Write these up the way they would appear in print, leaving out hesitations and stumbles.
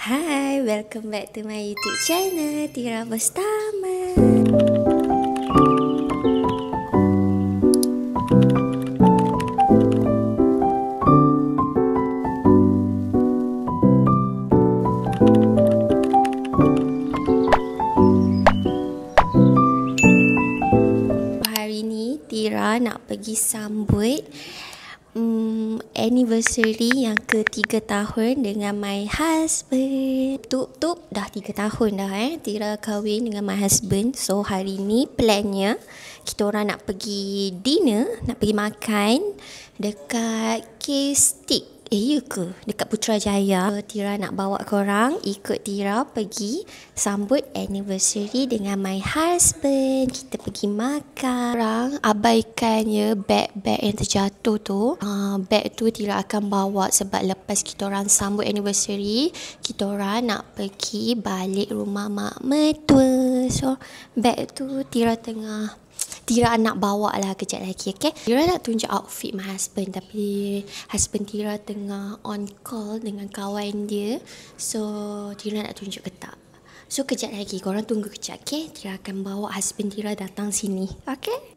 Hai, welcome back to my YouTube channel Tira Bustama. Hari ni Tira nak pergi sambut anniversary yang ke-3 tahun dengan my husband. Tup dah 3 tahun dah Tira kahwin dengan my husband. So hari ni plannya kita orang nak pergi dinner, nak pergi makan dekat K-Stick. Ya ke? Dekat Putrajaya. Tira nak bawa korang ikut Tira pergi sambut anniversary dengan my husband. Kita pergi makan. Korang abaikan ya beg-beg yang terjatuh tu. Beg tu Tira akan bawa sebab lepas kita orang sambut anniversary, kita orang nak pergi balik rumah mak mertua. So beg tu Tira nak bawa lah kejap lagi, okay? Tira nak tunjuk outfit my husband, tapi husband Tira tengah on call dengan kawan dia. So, Tira nak tunjuk ke tak? So, kejap lagi. Korang tunggu kejap, okay? Tira akan bawa husband Tira datang sini, okay?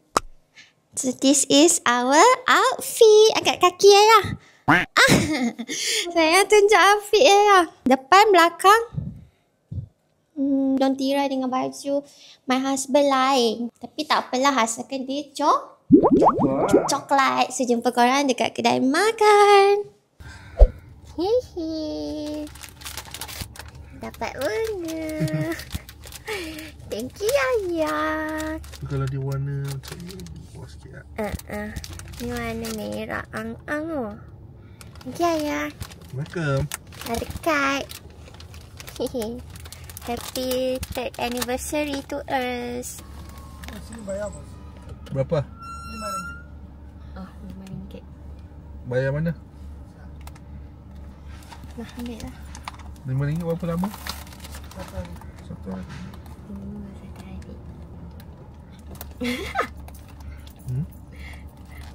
So, this is our outfit. Angkat kaki lah. Saya tunjuk outfit lah. Depan, belakang. Don Tira dengan baju my husband lain. Tapi tak apalah, asalkan dia coklat. So jumpa korang dekat kedai makan. Hehe. Dapat warna. Thank you ayah. Kalau dia warna macam ni, buat sikit lah. Ni warna merah ang-ang oh. Thank you ayah. Welcome. Dah dekat. Hehe. Happy 3rd anniversary to us. Sini bayar bos. Berapa? RM5. Oh, RM5. Bayar mana? Nah, ambil lah. RM5 berapa lama? 1 hari. 1 hari. Satu hari.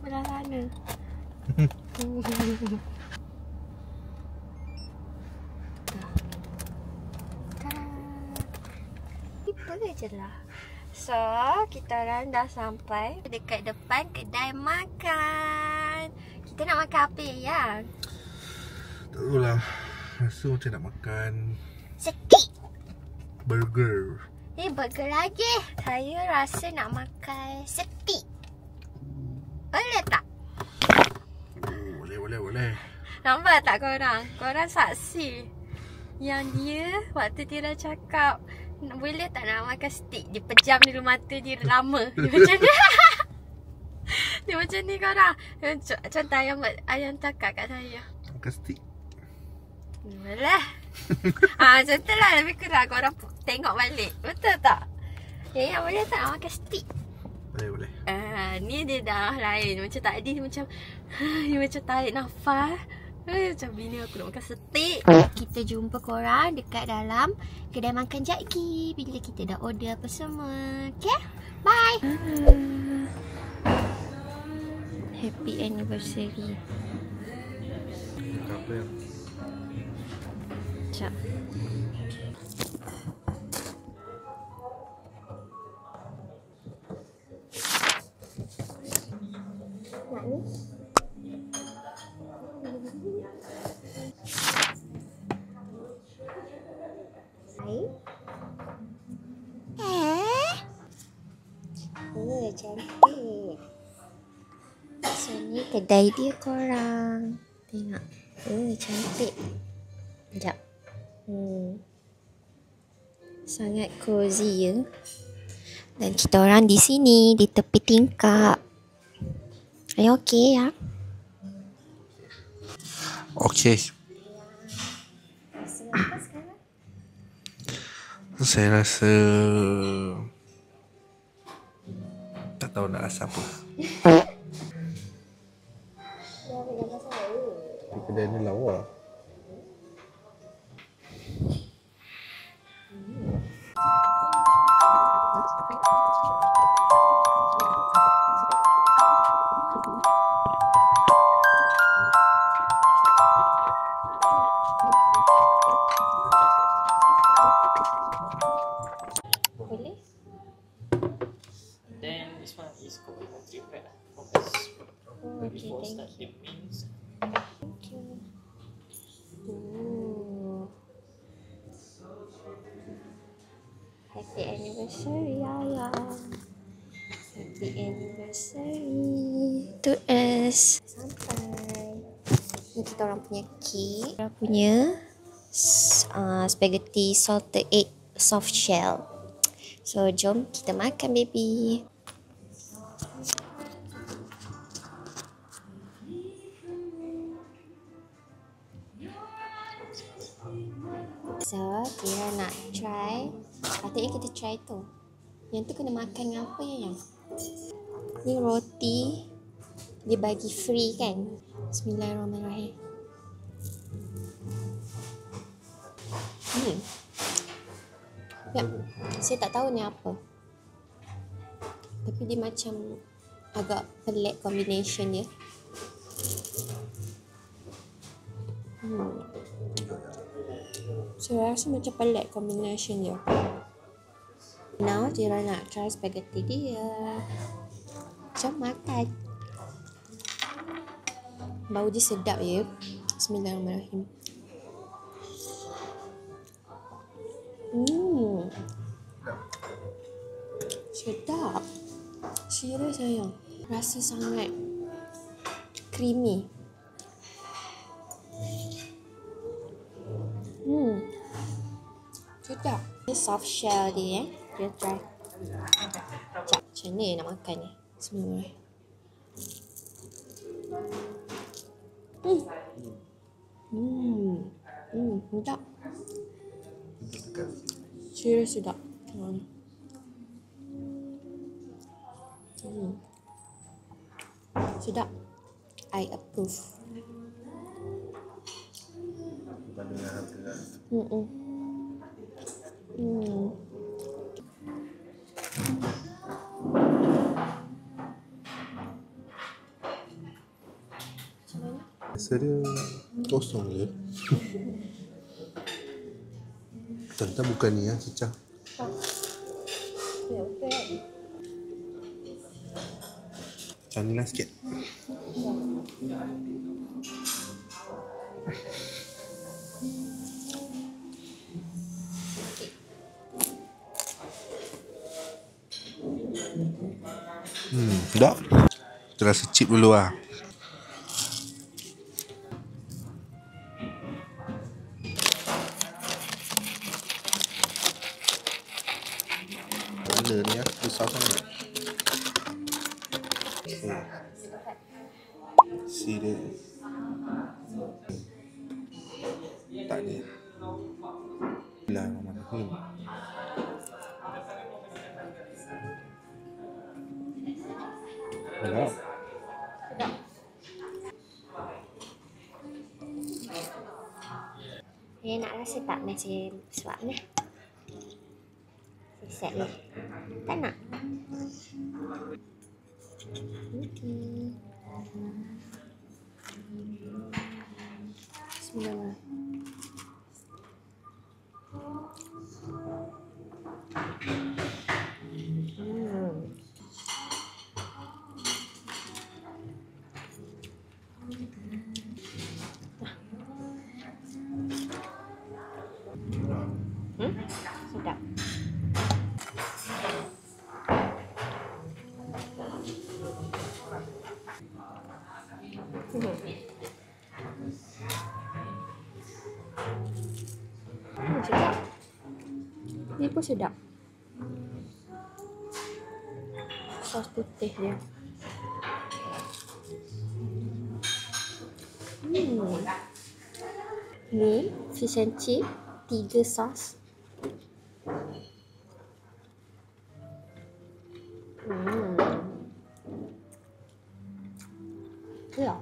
Belah sana. Boleh je lah. So, kita orang dah sampai dekat depan kedai makan. Kita nak makan apa ya? Tak tahu lah. Rasa macam nak makan Steak. burger. Burger lagi. Saya rasa nak makan steak. Boleh tak? Boleh. Nampak tak korang? Korang saksi. Yang dia waktu dia dah cakap boleh tak nak makan steak, dia pejam dulu mata dia lama. Dia macam ni. Dia macam ni korang. Contoh ayam cakap kat saya. Makan steak. Boleh. Macam tu lah. Lebih kurang korang tengok balik. Betul tak? Ya, boleh tak nak makan steak? Boleh. Ni dia dah lain. Macam tadi dia macam dia macam tarik nafas. Macam bini aku nak makan steak. Kita jumpa korang dekat dalam kedai makan Jaki bila kita dah order apa semua. Okay? Bye. Happy anniversary. Apa yang? Sekejap. Nak ni? Cantik. So ni kedai dia korang. Tengok. Cantik. Sekejap. Sangat cozy ya. Dan kita orang di sini, di tepi tingkap. Are you okay ya? Okey. Rasa apa sekarang? Saya rasa tak tahu nak rasa apa. Kedai ni lawa. Okay, thank you. Thank you. Ooh. Happy anniversary, Ayah. Happy anniversary to us. Sampai. Ni kita orang punya cake. Kita punya spaghetti salted egg soft shell. So, jom kita makan, baby. So, Tira nak try. Patutnya kita try tu. Yang tu kena makan dengan apa ya? Ni roti. Dia bagi free kan? Bismillahirrahmanirrahim. Ya, saya tak tahu ni apa. Tapi dia macam agak pelik combination dia. Saya rasa macam pelik combination dia. Now, Tira nak try spaghetti dia. Jom makan. Bau dia sedap ya. Bismillahirrahmanirrahim. Sedap. Serius sayang. Rasa sangat creamy. Sedap. Ini soft shell dia Dia try. Macam ni nak makan ni. Bismillahirrahmanirrahim. Sedap. Serius sedap. Sedap. I approve. Rasa dia kosong je. Tentang bukan ni ya, cecah. Macam ni lah sikit. Sedap. Kita rasa chip dulu lah. Mana ni ya, besar sangat. Si dia tak ada. Bismillahirrahmanirrahim. Sedap. Saya nak rasa tak macam suap ni. Set ni. Tak nak. Bismillah. Sedap. Sedap. Ni pun sedap. Sos putih dia. Ni fish and chip 3 sos. Ya,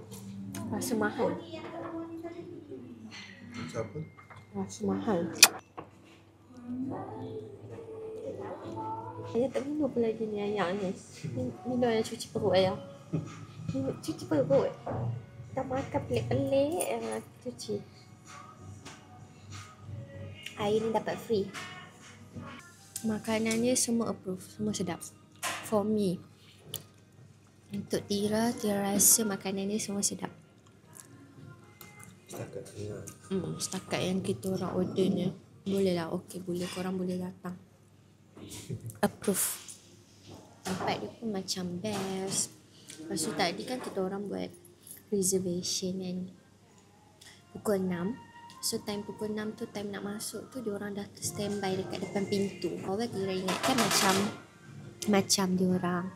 rasa mahal. Siapa? Rasa mahal. Ayah tak minum pun lagi ni ayah ni. Minum ayah cuci perut ayah. Cuci perut. Dah makan pelik-pelik cuci. Air ni dapat free. Makanannya semua approve. Semua sedap. For me. Untuk Tira rasa makanan dia semua sedap. Setakat yang kita orang order ni, boleh lah, okey, boleh, korang boleh datang. Approve. Tempat dia pun macam best. Lepas tu tadi kan kita orang buat reservation kan, pukul 6. So time pukul 6 tu, time nak masuk tu, diorang dah standby dekat depan pintu. Orang kira ingat kan macam diorang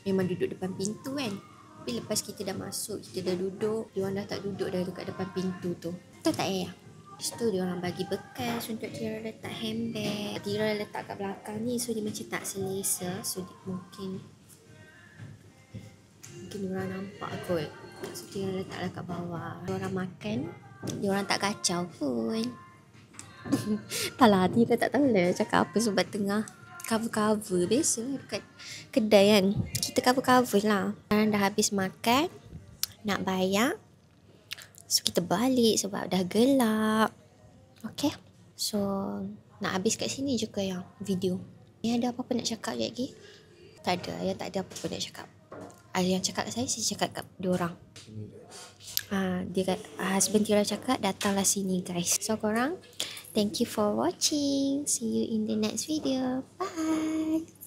memang duduk depan pintu kan. Tapi lepas kita dah masuk, kita dah duduk, diorang dah tak duduk dah dekat depan pintu tu. Tak payah. Lepas tu diorang bagi bekas untuk Tira letak handbag. Tira letak kat belakang ni, so dia macam tak selesa. So mungkin diorang nampak kot. So Tira letaklah kat bawah. Diorang makan, diorang tak kacau pun. Tak lah, Tira tak tahu lah cakap apa sebab tengah cover-cover. Biasa dekat kedai kan, kita cover-cover lah. Sekarang dah habis makan, nak bayar. So kita balik sebab dah gelap. Okay, so nak habis kat sini je ke yang video. Ni ada apa-apa nak cakap lagi? Tak ada, ayah tak ada apa-apa nak cakap. Yang cakap kat saya cakap kat diorang. Dia kat husband Tira cakap datanglah sini guys. So korang, thank you for watching. See you in the next video. Bye.